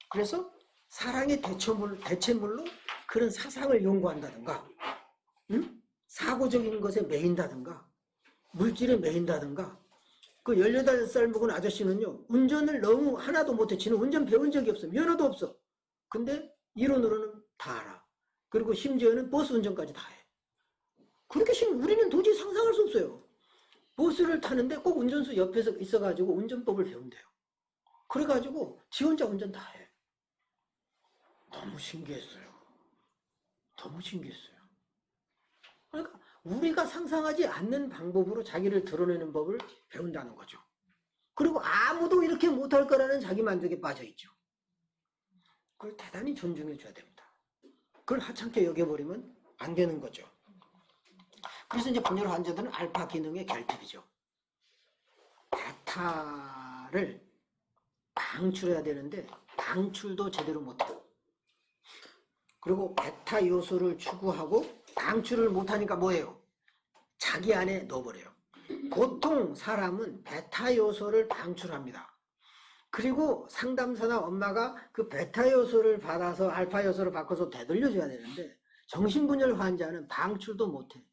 그래서 사랑의 대체물로 그런 사상을 연구한다든가, 응? 사고적인 것에 매인다든가, 물질에 매인다든가. 그 18살 먹은 아저씨는요, 운전을 너무 하나도 못해. 지는 운전 배운 적이 없어. 면허도 없어. 근데 이론으로는 다 알아. 그리고 심지어는 버스 운전까지 다 해. 그렇게 우리는 도저히 상상할 수 없어요. 버스를 타는데 꼭 운전수 옆에서 있어가지고 운전법을 배운대요. 그래가지고 지 혼자 운전 다 해. 너무 신기했어요. 너무 신기했어요. 그러니까 우리가 상상하지 않는 방법으로 자기를 드러내는 법을 배운다는 거죠. 그리고 아무도 이렇게 못할 거라는 자기 만족에 빠져있죠. 그걸 대단히 존중해 줘야 됩니다. 그걸 하찮게 여겨버리면 안 되는 거죠. 그래서 이제 분열 환자들은 알파 기능의 결핍이죠. 베타를 방출해야 되는데 방출도 제대로 못해요. 그리고 베타 요소를 추구하고 방출을 못하니까 뭐예요? 자기 안에 넣어버려요. 보통 사람은 베타 요소를 방출합니다. 그리고 상담사나 엄마가 그 베타 요소를 받아서 알파 요소를 바꿔서 되돌려줘야 되는데 정신분열 환자는 방출도 못해.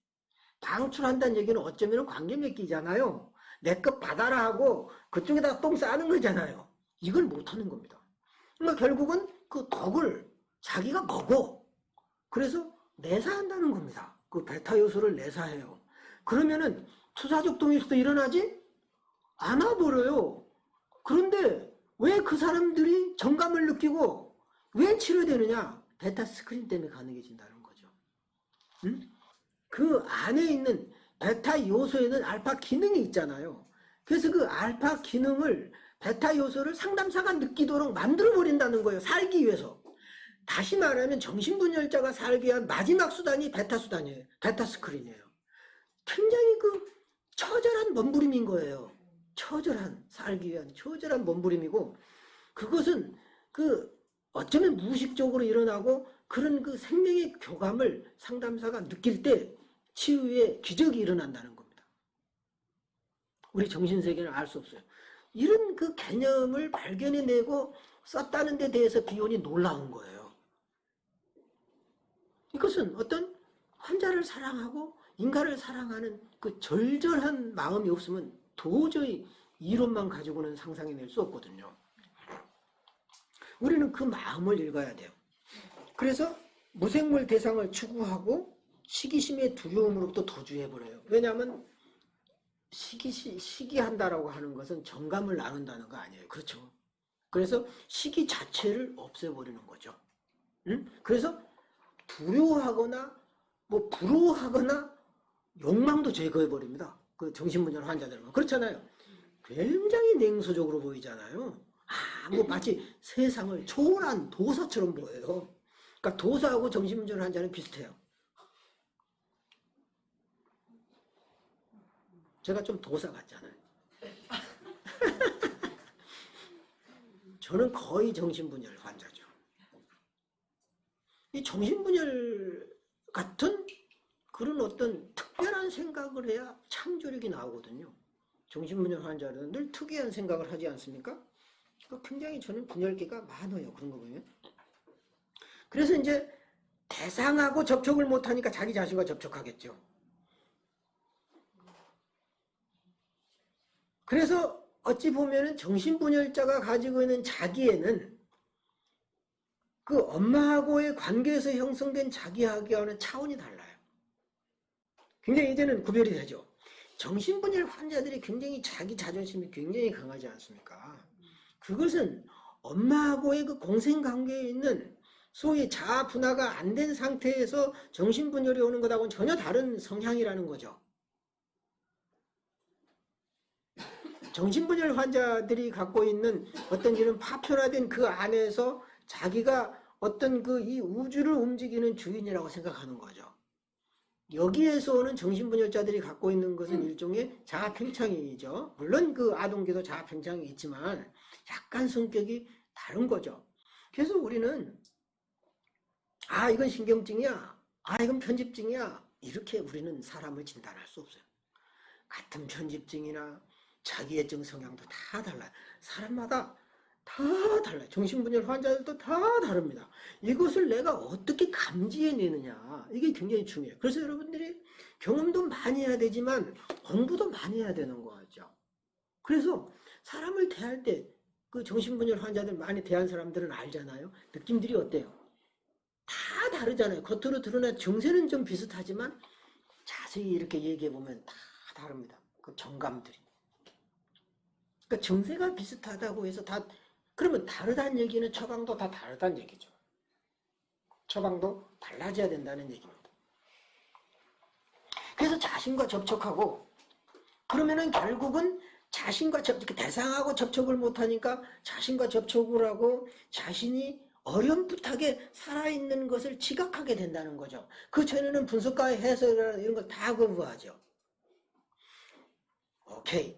방출한다는 얘기는 어쩌면 관계 맺기잖아요. 내 것 받아라 하고 그쪽에다가 똥 싸는 거잖아요. 이걸 못하는 겁니다. 그러니까 결국은 그 덕을 자기가 먹어. 그래서 내사한다는 겁니다. 그 베타 요소를 내사해요. 그러면은 투사적 동의도 일어나지? 안 와버려요. 그런데 왜 그 사람들이 정감을 느끼고 왜 치료되느냐? 베타 스크린 때문에 가능해진다는 거죠. 응? 그 안에 있는 베타 요소에는 알파 기능이 있잖아요. 그래서 그 알파 기능을 베타 요소를 상담사가 느끼도록 만들어버린다는 거예요. 살기 위해서. 다시 말하면 정신분열자가 살기 위한 마지막 수단이 베타 수단이에요. 베타 스크린이에요. 굉장히 그 처절한 몸부림인 거예요. 처절한, 살기 위한 처절한 몸부림이고, 그것은 그 어쩌면 무의식적으로 일어나고 그런 그 생명의 교감을 상담사가 느낄 때 치유의 기적이 일어난다는 겁니다. 우리 정신세계는 알 수 없어요. 이런 그 개념을 발견해내고 썼다는 데 대해서 비욘이 놀라운 거예요. 이것은 어떤 환자를 사랑하고 인간을 사랑하는 그 절절한 마음이 없으면 도저히 이론만 가지고는 상상해낼 수 없거든요. 우리는 그 마음을 읽어야 돼요. 그래서 무생물 대상을 추구하고 시기심의 두려움으로부터 도주해버려요. 왜냐하면 시기한다라고 하는 것은 정감을 나눈다는 거 아니에요. 그렇죠? 그래서 시기 자체를 없애버리는 거죠. 응? 그래서 두려워하거나 뭐 부러워하거나 욕망도 제거해버립니다. 그 정신분열 환자들은. 그렇잖아요. 굉장히 냉소적으로 보이잖아요. 뭐 마치 세상을 초월한 도사처럼 보여요. 그러니까 도사하고 정신분열 환자는 비슷해요. 제가 좀 도사 같잖아요. 저는 거의 정신분열 환자죠. 이 정신분열 같은 그런 어떤 특별한 생각을 해야 창조력이 나오거든요. 정신분열 환자는 늘 특이한 생각을 하지 않습니까? 굉장히 저는 분열기가 많아요. 그런 거 보면. 그래서 이제 대상하고 접촉을 못하니까 자기 자신과 접촉하겠죠. 그래서 어찌 보면은 정신분열자가 가지고 있는 자기애는 그 엄마하고의 관계에서 형성된 자기하고는 차원이 달라요. 굉장히 이제는 구별이 되죠. 정신분열 환자들이 굉장히 자기 자존심이 굉장히 강하지 않습니까? 그것은 엄마하고의 그 공생관계에 있는 소위 자아 분화가 안 된 상태에서 정신분열이 오는 것하고는 전혀 다른 성향이라는 거죠. 정신분열 환자들이 갖고 있는 어떤 이런 파편화된 그 안에서 자기가 어떤 그 이 우주를 움직이는 주인이라고 생각하는 거죠. 여기에서 오는 정신분열자들이 갖고 있는 것은 일종의 자아팽창이죠. 물론 그 아동기도 자아팽창이 있지만 약간 성격이 다른 거죠. 그래서 우리는 이건 신경증이야. 이건 편집증이야. 이렇게 우리는 사람을 진단할 수 없어요. 같은 편집증이나 자기애증 성향도 다 달라요. 사람마다 다 달라요. 정신분열 환자들도 다 다릅니다. 이것을 내가 어떻게 감지해내느냐, 이게 굉장히 중요해요. 그래서 여러분들이 경험도 많이 해야 되지만 공부도 많이 해야 되는 거죠. 그래서 사람을 대할 때 그 정신분열 환자들 많이 대한 사람들은 알잖아요. 느낌들이 어때요? 다 다르잖아요. 겉으로 드러난 증세는 좀 비슷하지만 자세히 이렇게 얘기해 보면 다 다릅니다. 그 정감들이. 그러니까 증세가 비슷하다고 해서 다 그러면 다르다는 얘기는 처방도 다 다르다는 얘기죠. 처방도 달라져야 된다는 얘기입니다. 그래서 자신과 접촉하고 그러면은 결국은 자신과 대상하고 접촉을 못하니까 자신과 접촉을 하고 자신이 어렴풋하게 살아있는 것을 지각하게 된다는 거죠. 그 전에는 분석가의 해석이나 이런 걸 다 거부하죠. 오케이.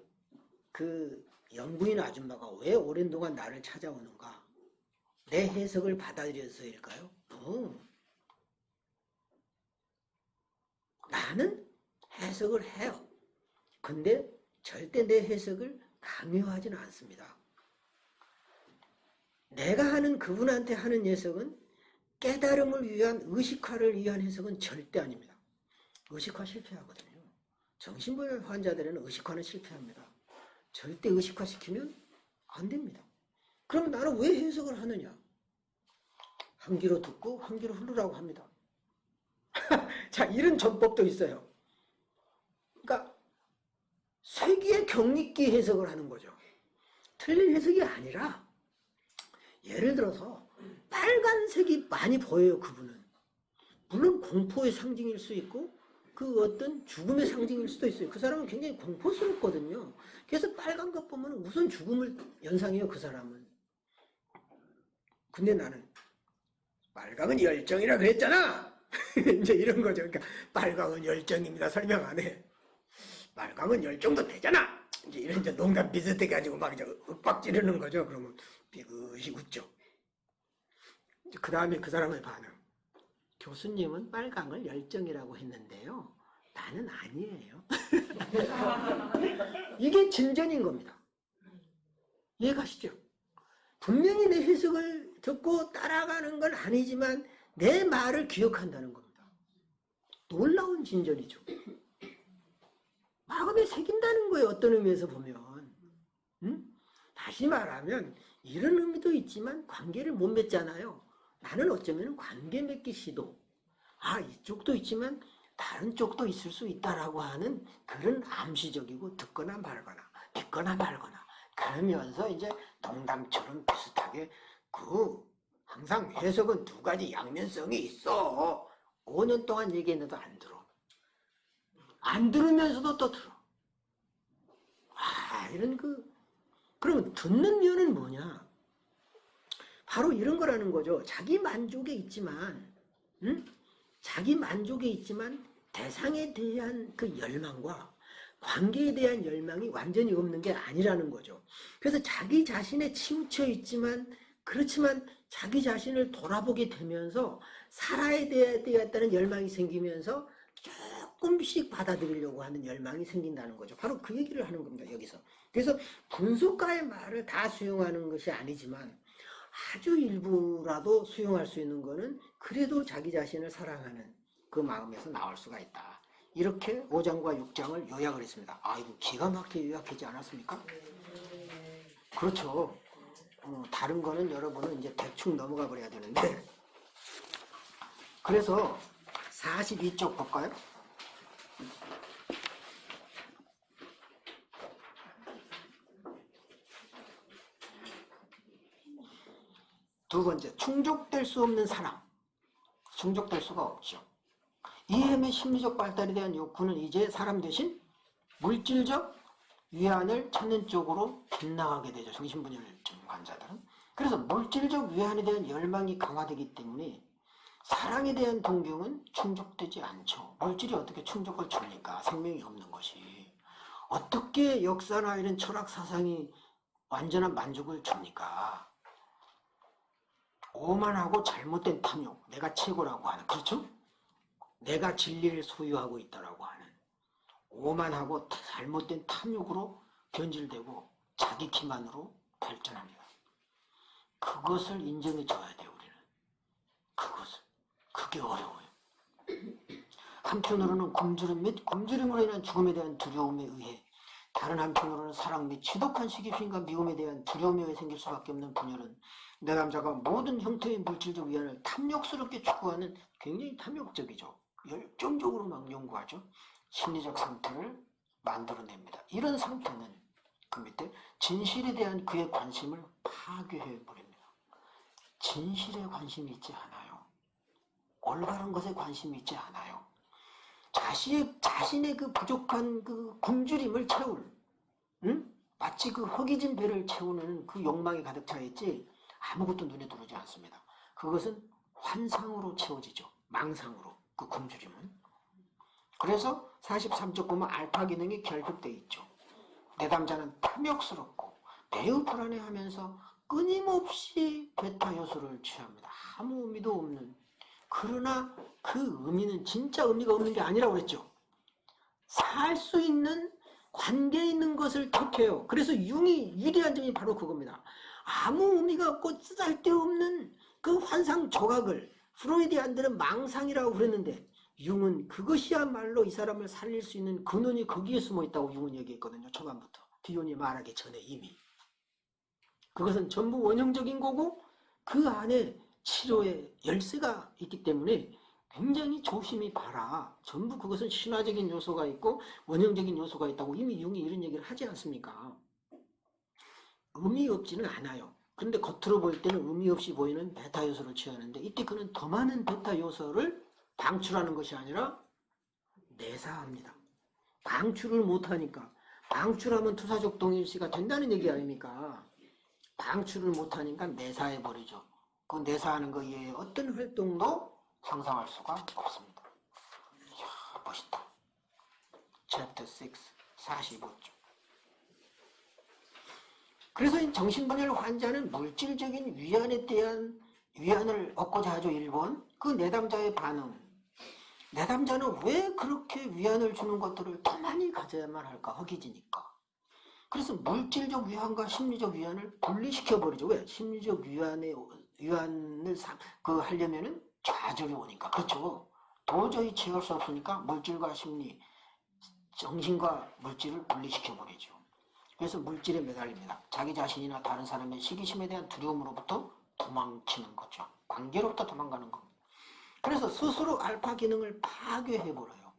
그 영부인 아줌마가 왜 오랜 동안 나를 찾아오는가? 내 해석을 받아들여서일까요? 나는 해석을 해요. 근데 절대 내 해석을 강요하지는 않습니다. 내가 하는 그분한테 하는 해석은 깨달음을 위한 의식화를 위한 해석은 절대 아닙니다. 의식화 실패하거든요. 정신분열 환자들은 의식화는 실패합니다. 절대 의식화시키면 안 됩니다. 그럼 나는 왜 해석을 하느냐? 한 귀로 듣고 한 귀로 흐르라고 합니다. 자, 이런 전법도 있어요. 그러니까 쇠기의 경리기 해석을 하는 거죠. 틀린 해석이 아니라 예를 들어서 빨간색이 많이 보여요. 그분은. 물론 공포의 상징일 수 있고 그 어떤 죽음의 상징일 수도 있어요. 그 사람은 굉장히 공포스럽거든요. 그래서 빨간 것 보면 우선 죽음을 연상해요. 그 사람은. 근데 나는 빨강은 열정이라 그랬잖아. 이제 이런 거죠. 그러니까 빨강은 열정입니다. 설명 안 해. 빨강은 열정도 되잖아. 이제 이런 이제 농담 비슷해 가지고 막 이제 윽박 지르는 거죠. 그러면 비긋이 웃죠. 그 다음에 그 사람의 반응. 교수님은 빨강을 열정이라고 했는데요. 나는 아니에요. 이게 진전인 겁니다. 이해가시죠? 분명히 내 해석을 듣고 따라가는 건 아니지만 내 말을 기억한다는 겁니다. 놀라운 진전이죠. 마음에 새긴다는 거예요. 어떤 의미에서 보면. 다시 말하면 이런 의미도 있지만 관계를 못 맺잖아요. 나는 어쩌면 관계 맺기 시도. 이쪽도 있지만 다른 쪽도 있을 수 있다라고 하는 그런 암시적이고 듣거나 말거나 믿거나 말거나 그러면서 이제 농담처럼 비슷하게 항상 해석은 두 가지 양면성이 있어. 5년 동안 얘기했는데도 안 들어. 안 들으면서도 또 들어. 이런 그러면 듣는 면은 뭐냐? 바로 이런 거라는 거죠. 자기 만족에 있지만, 자기 만족에 있지만 대상에 대한 그 열망과 관계에 대한 열망이 완전히 없는 게 아니라는 거죠. 그래서 자기 자신에 치우쳐 있지만 그렇지만 자기 자신을 돌아보게 되면서 살아야 되겠다는 열망이 생기면서 조금씩 받아들이려고 하는 열망이 생긴다는 거죠. 바로 그 얘기를 하는 겁니다. 여기서. 그래서 분석가의 말을 다 수용하는 것이 아니지만 아주 일부라도 수용할 수 있는 거는 그래도 자기 자신을 사랑하는 그 마음에서 나올 수가 있다. 이렇게 5장과 6장을 요약을 했습니다. 이거 기가 막히게 요약하지 않았습니까? 그렇죠. 다른 거는 여러분은 이제 대충 넘어가 버려야 되는데. 그래서 42쪽 볼까요? 두 번째, 충족될 수 없는 사랑. 충족될 수가 없죠. 이해 및 심리적 발달에 대한 욕구는 이제 사람 대신 물질적 위안을 찾는 쪽으로 빗나가게 되죠. 정신분열증 환자들은. 그래서 물질적 위안에 대한 열망이 강화되기 때문에 사랑에 대한 동경은 충족되지 않죠. 물질이 어떻게 충족을 줍니까? 생명이 없는 것이. 어떻게 역사나 이런 철학 사상이 완전한 만족을 줍니까? 오만하고 잘못된 탐욕, 내가 최고라고 하는, 그렇죠? 내가 진리를 소유하고 있다라고 하는 오만하고 잘못된 탐욕으로 변질되고 자기 기만으로 발전합니다. 그것을 인정해 줘야 돼요, 우리는. 그것을. 그게 어려워요. 한편으로는 굶주림 및 굶주림으로 인한 죽음에 대한 두려움에 의해, 다른 한편으로는 사랑 및 지독한 시기심과 미움에 대한 두려움에 의해 생길 수밖에 없는 분열은 내담자가 모든 형태의 물질적 위안을 탐욕스럽게 추구하는, 굉장히 탐욕적이죠. 열정적으로 막 연구하죠. 심리적 상태를 만들어냅니다. 이런 상태는 그 밑에 진실에 대한 그의 관심을 파괴해 버립니다. 진실에 관심이 있지 않아요. 올바른 것에 관심이 있지 않아요. 자신의 그 부족한 그 굶주림을 채울, 마치 그 허기진 배를 채우는 그 욕망이 가득 차 있지 아무것도 눈에 들어오지 않습니다. 그것은 환상으로 채워지죠. 망상으로, 그 굶주림은. 그래서 43쪽 보면 알파 기능이 결핍되어 있죠. 내담자는 탐욕스럽고 매우 불안해하면서 끊임없이 베타 요소를 취합니다. 아무 의미도 없는. 그러나 그 의미는 진짜 의미가 없는 게 아니라고 그랬죠. 살 수 있는, 관계 있는 것을 택해요. 그래서 융이 유리한 점이 바로 그겁니다. 아무 의미가 없고 쓸데없는 그 환상 조각을 프로이디안들은 망상이라고 그랬는데, 융은 그것이야말로 이 사람을 살릴 수 있는 근원이 거기에 숨어 있다고 융은 얘기했거든요. 초반부터. 디온이 말하기 전에 이미. 그것은 전부 원형적인 거고 그 안에 치료의 열쇠가 있기 때문에 굉장히 조심히 봐라. 전부 그것은 신화적인 요소가 있고 원형적인 요소가 있다고 이미 융이 이런 얘기를 하지 않습니까? 의미 없지는 않아요. 그런데 겉으로 볼 때는 의미 없이 보이는 베타 요소를 취하는데, 이때 그는 더 많은 베타 요소를 방출하는 것이 아니라 내사합니다. 방출을 못하니까, 방출하면 투사적 동일시가 된다는 얘기 아닙니까? 방출을 못하니까 내사해버리죠. 그 내사하는 거 이외에 어떤 활동도 상상할 수가 없습니다. 이야, 멋있다. 챕터 6, 45쪽. 그래서 이 정신분열 환자는 물질적인 위안에 대한 위안을 얻고자 하죠. 1번. 그 내담자의 반응. 내담자는 왜 그렇게 위안을 주는 것들을 더 많이 가져야만 할까? 허기지니까. 그래서 물질적 위안과 심리적 위안을 분리시켜버리죠. 왜? 심리적 위안을 하려면은 좌절이 오니까. 그렇죠. 도저히 취할 수 없으니까 물질과 심리, 정신과 물질을 분리시켜버리죠. 그래서 물질에 매달립니다. 자기 자신이나 다른 사람의 시기심에 대한 두려움으로부터 도망치는 거죠. 관계로부터 도망가는 겁니다. 그래서 스스로 알파 기능을 파괴해버려요.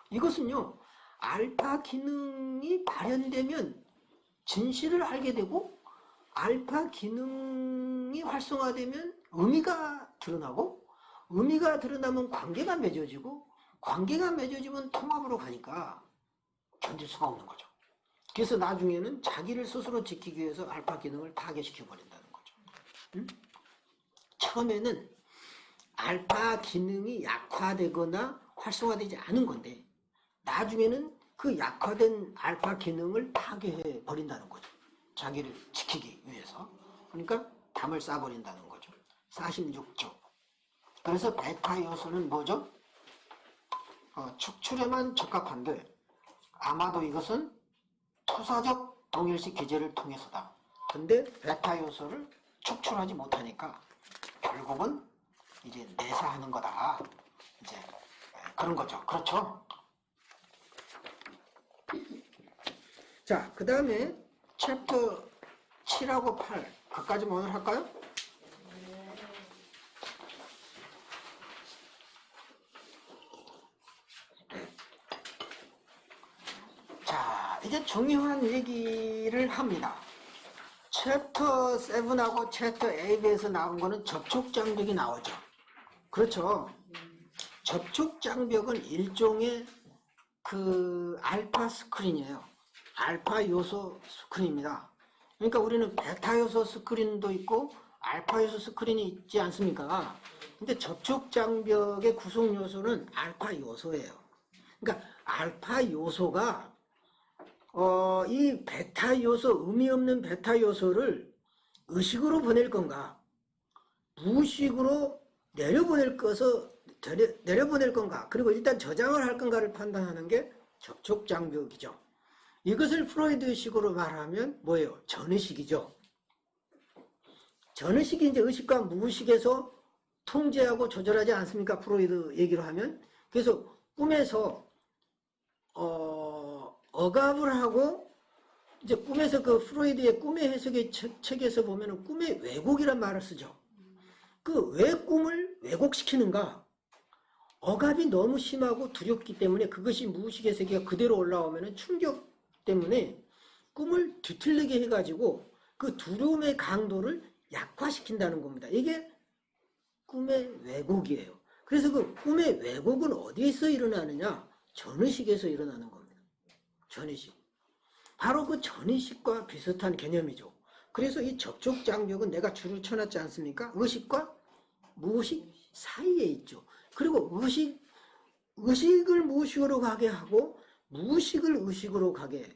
이것은요, 알파 기능이 발현되면 진실을 알게 되고, 알파 기능이 활성화되면 의미가 드러나고, 의미가 드러나면 관계가 맺어지고, 관계가 맺어지면 통합으로 가니까 견딜 수가 없는 거죠. 그래서 나중에는 자기를 스스로 지키기 위해서 알파 기능을 파괴시켜버린다는 거죠. 처음에는 알파 기능이 약화되거나 활성화되지 않은 건데, 나중에는 그 약화된 알파 기능을 파괴해 버린다는 거죠. 자기를 지키기 위해서. 그러니까 담을 싸버린다는 거죠. 46조. 그래서 베타 요소는 뭐죠? 축출에만 적합한데, 아마도 이것은 투사적 동일시 기제를 통해서다. 근데 베타 요소를 축출하지 못하니까 결국은 이제 내사하는 거다. 이제 그런 거죠. 그렇죠? 자, 그 다음에 챕터 7하고 8, 그까지 오늘 할까요? 자, 이제 중요한 얘기를 합니다. 챕터 7하고 챕터 8에서 나온 거는 접촉 장벽이 나오죠. 그렇죠? 접촉 장벽은 일종의 그 알파 스크린이에요. 알파 요소 스크린입니다. 그러니까 우리는 베타 요소 스크린도 있고 알파 요소 스크린이 있지 않습니까? 근데 접촉 장벽의 구성 요소는 알파 요소예요. 그러니까 알파 요소가 이 베타 요소, 의미 없는 베타 요소를 의식으로 보낼 건가, 무의식으로 내려보낼 건가, 그리고 일단 저장을 할 건가를 판단하는 게 접촉 장벽이죠. 이것을 프로이드식으로 말하면 뭐예요? 전의식이죠. 전의식이 이제 의식과 무의식에서 통제하고 조절하지 않습니까? 프로이드 얘기로 하면. 그래서 꿈에서 억압을 하고 이제 꿈에서 그 프로이드의 꿈의 해석의 책에서 보면은 꿈의 왜곡이란 말을 쓰죠. 그 왜 꿈을 왜곡시키는가? 억압이 너무 심하고 두렵기 때문에 그것이 무의식의 세계가 그대로 올라오면은 충격 때문에 꿈을 뒤틀리게 해가지고 그 두려움의 강도를 약화시킨다는 겁니다. 이게 꿈의 왜곡이에요. 그래서 그 꿈의 왜곡은 어디에서 일어나느냐? 전의식에서 일어나는 겁니다. 전의식. 바로 그 전의식과 비슷한 개념이죠. 그래서 이 접촉장벽은 내가 줄을 쳐놨지 않습니까? 의식과 무의식 사이에 있죠. 그리고 의식을 무의식으로 가게 하고 무의식을 의식으로 가게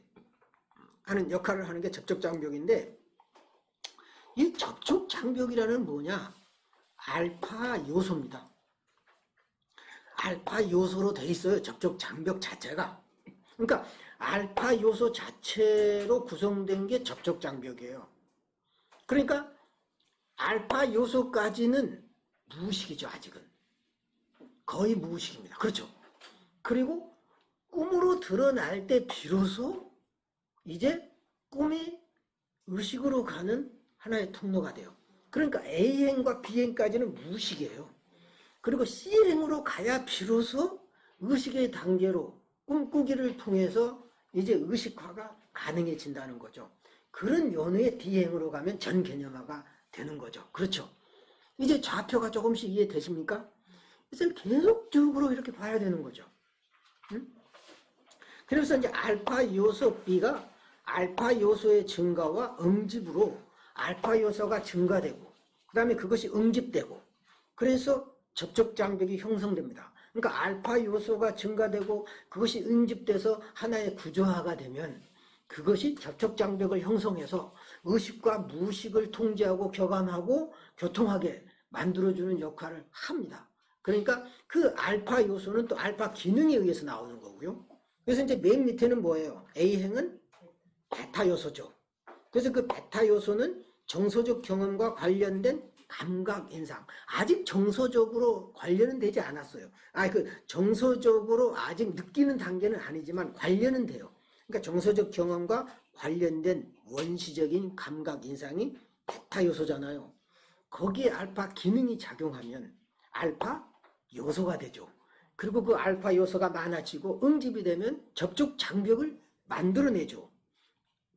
하는 역할을 하는 게 접촉장벽인데, 이 접촉장벽이라는 뭐냐? 알파 요소입니다. 알파 요소로 돼 있어요. 접촉장벽 자체가. 그러니까 알파 요소 자체로 구성된 게 접촉장벽이에요. 그러니까 알파 요소까지는 무의식이죠. 아직은 거의 무의식입니다. 그렇죠. 그리고 꿈으로 드러날 때 비로소 이제 꿈이 의식으로 가는 하나의 통로가 돼요. 그러니까 A행과 B행까지는 무의식이에요. 그리고 C행으로 가야 비로소 의식의 단계로 꿈꾸기를 통해서 이제 의식화가 가능해진다는 거죠. 그런 연후에 D행으로 가면 전개념화가 되는 거죠. 그렇죠. 이제 좌표가 조금씩 이해되십니까? 그래서 계속적으로 이렇게 봐야 되는 거죠. 응? 그래서 이제 알파 요소 B가 알파 요소의 증가와 응집으로 알파 요소가 증가되고, 그 다음에 그것이 응집되고, 그래서 접촉장벽이 형성됩니다. 그러니까 알파 요소가 증가되고 그것이 응집돼서 하나의 구조화가 되면 그것이 접촉장벽을 형성해서 의식과 무의식을 통제하고 교감하고 교통하게 만들어주는 역할을 합니다. 그러니까 그 알파 요소는 또 알파 기능에 의해서 나오는 거고요. 그래서 이제 맨 밑에는 뭐예요? A행은 베타 요소죠. 그래서 그 베타 요소는 정서적 경험과 관련된 감각 인상. 아직 정서적으로 관련은 되지 않았어요. 정서적으로 아직 느끼는 단계는 아니지만 관련은 돼요. 그러니까 정서적 경험과 관련된 원시적인 감각 인상이 베타 요소잖아요. 거기에 알파 기능이 작용하면 알파 요소가 되죠. 그리고 그 알파 요소가 많아지고 응집이 되면 접촉 장벽을 만들어내죠.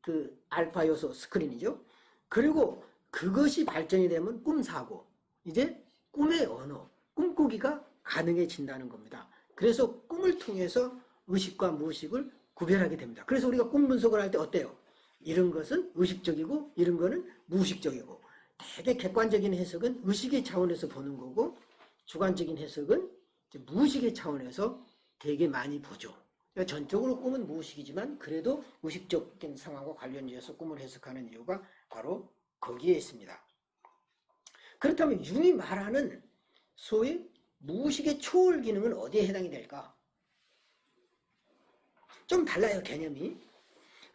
그 알파 요소 스크린이죠. 그리고 그것이 발전이 되면 꿈사고, 이제 꿈의 언어, 꿈꾸기가 가능해진다는 겁니다. 그래서 꿈을 통해서 의식과 무의식을 구별하게 됩니다. 그래서 우리가 꿈 분석을 할 때 어때요? 이런 것은 의식적이고 이런 거는 무의식적이고, 되게 객관적인 해석은 의식의 차원에서 보는 거고 주관적인 해석은 무의식의 차원에서 되게 많이 보죠. 그러니까 전적으로 꿈은 무의식이지만 그래도 의식적인 상황과 관련지어서 꿈을 해석하는 이유가 바로 거기에 있습니다. 그렇다면 융이 말하는 소위 무의식의 초월 기능은 어디에 해당이 될까? 좀 달라요, 개념이.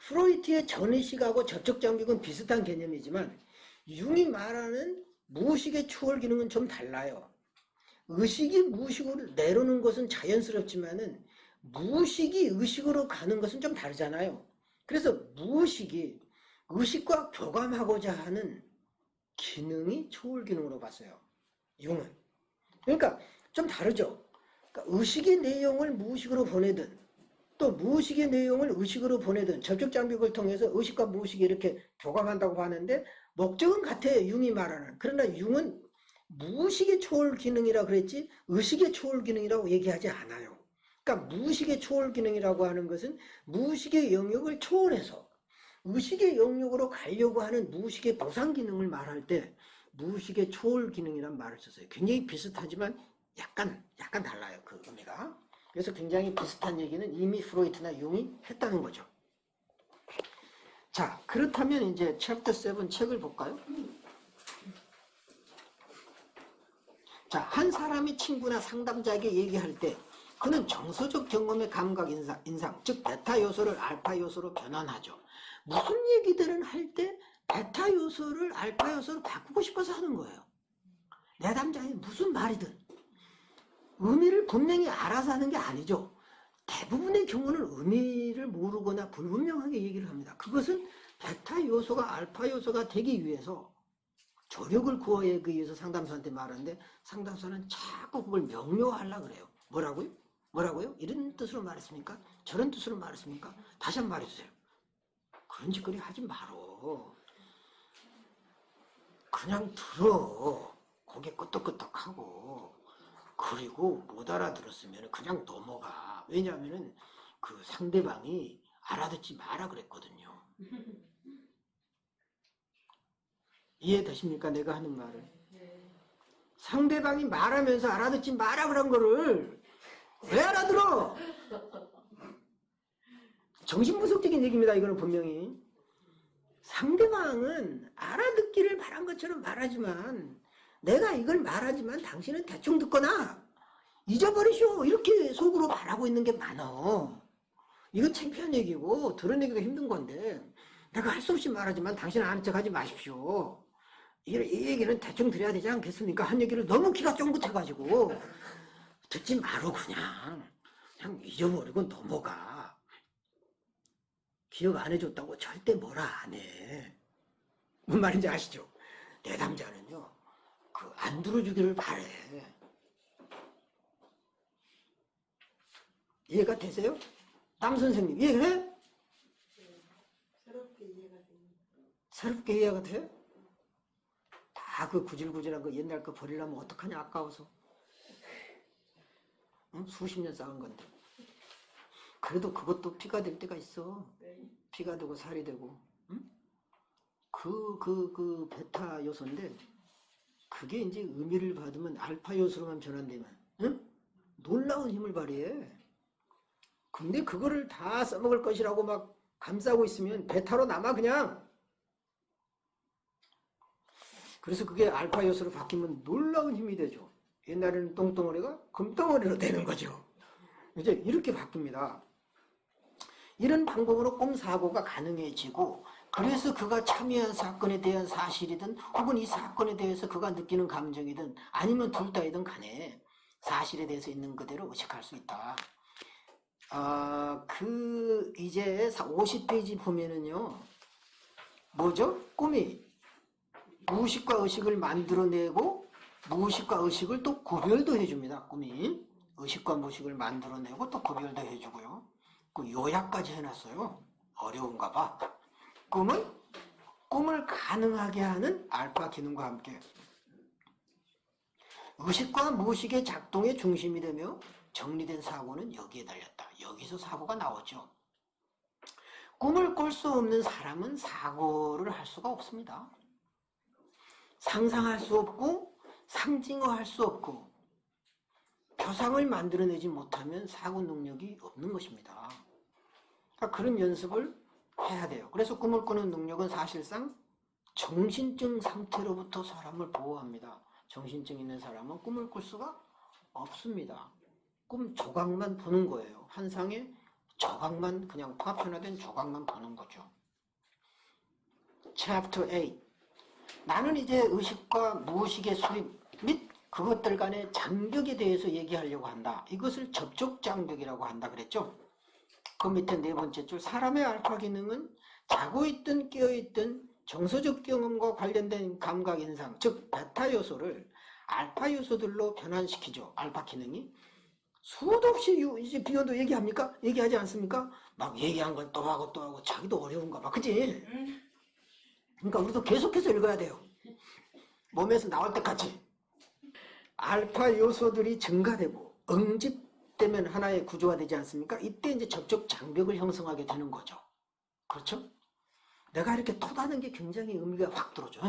프로이트의 전의식하고 접촉장벽은 비슷한 개념이지만 융이 말하는 무의식의 초월 기능은 좀 달라요. 의식이 무의식으로 내려오는 것은 자연스럽지만은 무의식이 의식으로 가는 것은 좀 다르잖아요. 그래서 무의식이 의식과 교감하고자 하는 기능이 초월 기능으로 봤어요. 융은. 그러니까 좀 다르죠. 그러니까 의식의 내용을 무의식으로 보내든 또 무의식의 내용을 의식으로 보내든 접촉장벽을 통해서 의식과 무의식이 이렇게 교감한다고 하는데 목적은 같아요. 융이 말하는. 그러나 융은 무의식의 초월 기능이라 그랬지 의식의 초월 기능이라고 얘기하지 않아요. 그러니까 무의식의 초월 기능이라고 하는 것은 무의식의 영역을 초월해서 의식의 영역으로 가려고 하는 무의식의 보상 기능을 말할 때 무의식의 초월 기능이란 말을 썼어요. 굉장히 비슷하지만 약간 달라요. 그 의미가. 그래서 굉장히 비슷한 얘기는 이미 프로이트나 융이 했다는 거죠. 자, 그렇다면 이제 챕터 7 책을 볼까요? 자, 한 사람이 친구나 상담자에게 얘기할 때 그는 정서적 경험의 감각 인상, 즉 베타 요소를 알파 요소로 변환하죠. 무슨 얘기들은 할 때 베타 요소를 알파 요소로 바꾸고 싶어서 하는 거예요. 내담자에 무슨 말이든 의미를 분명히 알아서 하는 게 아니죠. 대부분의 경우는 의미를 모르거나 불분명하게 얘기를 합니다. 그것은 베타 요소가 알파 요소가 되기 위해서 조력을 구하기 위해서 상담사한테 말하는데 상담사는 자꾸 그걸 명료하려고 그래요. 뭐라고요? 뭐라고요? 이런 뜻으로 말했습니까? 저런 뜻으로 말했습니까? 다시 한번 말해주세요. 그런 짓거리 하지 말어. 그냥 들어. 고개 끄덕끄덕하고. 그리고 못 알아들었으면 그냥 넘어가. 왜냐하면 그 상대방이 알아듣지 마라 그랬거든요. 이해되십니까? 내가 하는 말을. 상대방이 말하면서 알아듣지 마라 그런 거를 왜 알아들어? 정신분석적인 얘기입니다. 이거는 분명히. 상대방은 알아듣기를 바란 것처럼 말하지만 내가 이걸 말하지만 당신은 대충 듣거나 잊어버리쇼 이렇게 속으로 말하고 있는 게 많어. 이건 창피한 얘기고 드러내기가 힘든 건데 내가 할 수 없이 말하지만 당신은 아는 척 하지 마십시오. 이 얘기는 대충 드려야 되지 않겠습니까? 한 얘기를 너무 기가 쫑긋해가지고 듣지 마로 그냥 잊어버리고 넘어가. 기억 안 해줬다고 절대 뭐라 안 해. 뭔 말인지 아시죠? 내담자는요 그 안 들어주기를 바래. 이해가 되세요? 남선생님 이해해? 새롭게 이해가 됩니다. 새롭게 이해가 돼? 다 그 구질구질한 거 옛날 거 버리려면 어떡하냐 아까워서. 응? 수십 년 쌓은 건데. 그래도 그것도 피가 될 때가 있어. 피가 되고 살이 되고. 응? 그 베타 요소인데 그게 이제 의미를 받으면 알파 요소로만 변환되면 응? 놀라운 힘을 발휘해. 근데 그거를 다 써먹을 것이라고 막 감싸고 있으면 베타로 남아 그냥. 그래서 그게 알파 요소로 바뀌면 놀라운 힘이 되죠. 옛날에는 똥덩어리가 금덩어리로 되는 거죠. 이제 이렇게 바뀝니다. 이런 방법으로 꿈사고가 가능해지고 그래서 그가 참여한 사건에 대한 사실이든 혹은 이 사건에 대해서 그가 느끼는 감정이든 아니면 둘 다이든 간에 사실에 대해서 있는 그대로 의식할 수 있다. 이제 50페이지 보면은요. 뭐죠? 꿈이 무의식과 의식을 만들어내고 무의식과 의식을 또 구별도 해줍니다. 꿈이 의식과 무의식을 만들어내고 또 구별도 해주고요. 그 요약까지 해놨어요. 어려운가 봐. 꿈은 꿈을 가능하게 하는 알파 기능과 함께 의식과 무의식의 작동의 중심이 되며 정리된 사고는 여기에 달렸다. 여기서 사고가 나오죠. 꿈을 꿀 수 없는 사람은 사고를 할 수가 없습니다. 상상할 수 없고 상징화할 수 없고 표상을 만들어내지 못하면 사고 능력이 없는 것입니다. 그러니까 그런 연습을 해야 돼요. 그래서 꿈을 꾸는 능력은 사실상 정신증 상태로부터 사람을 보호합니다. 정신증 있는 사람은 꿈을 꿀 수가 없습니다. 꿈 조각만 보는 거예요. 환상의 조각만 그냥 파편화된 조각만 보는 거죠. Chapter 8 나는 이제 의식과 무의식의 수립 및 그것들 간의 장벽에 대해서 얘기하려고 한다. 이것을 접촉 장벽이라고 한다 그랬죠. 그 밑에 네 번째 줄 사람의 알파 기능은 자고 있든 깨어있든 정서적 경험과 관련된 감각 인상 즉 베타 요소를 알파 요소들로 변환시키죠. 알파 기능이 수도 없이 이제 비욘도 얘기합니까? 얘기하지 않습니까? 막 얘기한 걸 또 하고 또 하고 자기도 어려운가 봐. 그치? 그러니까 우리도 계속해서 읽어야 돼요. 몸에서 나올 때까지. 알파 요소들이 증가되고 응집되면 하나의 구조가 되지 않습니까? 이때 이제 접촉 장벽을 형성하게 되는 거죠. 그렇죠? 내가 이렇게 토다는 게 굉장히 의미가 확 들어져.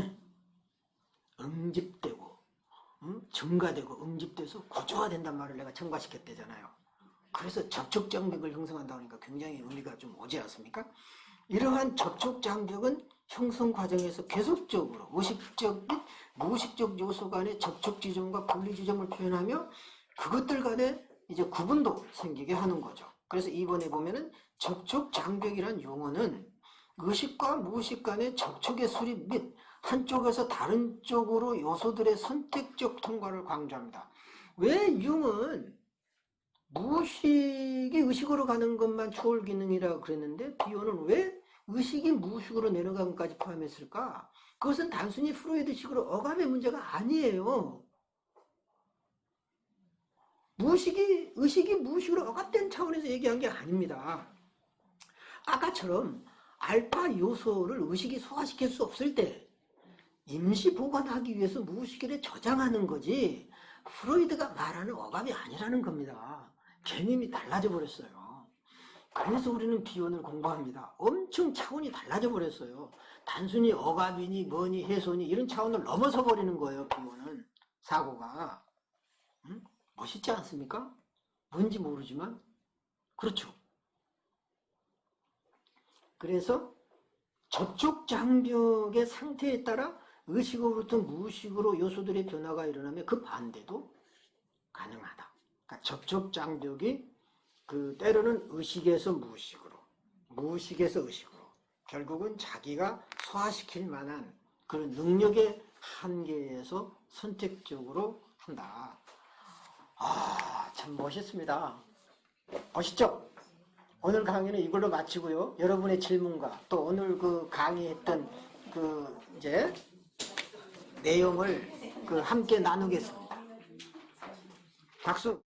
응집되고 증가되고 응집돼서 구조화된단 말을 내가 첨가시켰대잖아요. 그래서 접촉 장벽을 형성한다 그러니까 굉장히 의미가 좀 오지 않습니까? 이러한 접촉 장벽은 형성 과정에서 계속적으로 의식적 및 무의식적 요소 간의 접촉 지점과 분리 지점을 표현하며 그것들 간에 이제 구분도 생기게 하는 거죠. 그래서 이번에 보면은 접촉 장벽이란 용어는 의식과 무의식 간의 접촉의 수립 및 한쪽에서 다른 쪽으로 요소들의 선택적 통과를 강조합니다. 왜 융은 무의식이 의식으로 가는 것만 초월 기능이라고 그랬는데 비오는 왜 의식이 무의식으로 내려가는 것까지 포함했을까? 그것은 단순히 프로이드식으로 억압의 문제가 아니에요. 의식이 무의식으로 억압된 차원에서 얘기한 게 아닙니다. 아까처럼 알파 요소를 의식이 소화시킬 수 없을 때 임시 보관하기 위해서 무의식에 저장하는 거지 프로이드가 말하는 억압이 아니라는 겁니다. 개념이 달라져 버렸어요. 그래서 우리는 비혼을 공부합니다. 엄청 차원이 달라져 버렸어요. 단순히 억압이니 뭐니 해소니 이런 차원을 넘어서 버리는 거예요. 비혼은 사고가. 멋있지 않습니까? 뭔지 모르지만 그렇죠. 그래서 접촉 장벽의 상태에 따라 의식으로부터 무의식으로 요소들의 변화가 일어나면 그 반대도 가능하다. 그러니까 접촉 장벽이 때로는 의식에서 무의식으로, 무의식에서 의식으로 결국은 자기가 소화시킬 만한 그런 능력의 한계에서 선택적으로 한다. 참 멋있습니다. 멋있죠? 오늘 강의는 이걸로 마치고요. 여러분의 질문과 또 오늘 강의했던 이제 내용을 함께 나누겠습니다. 박수!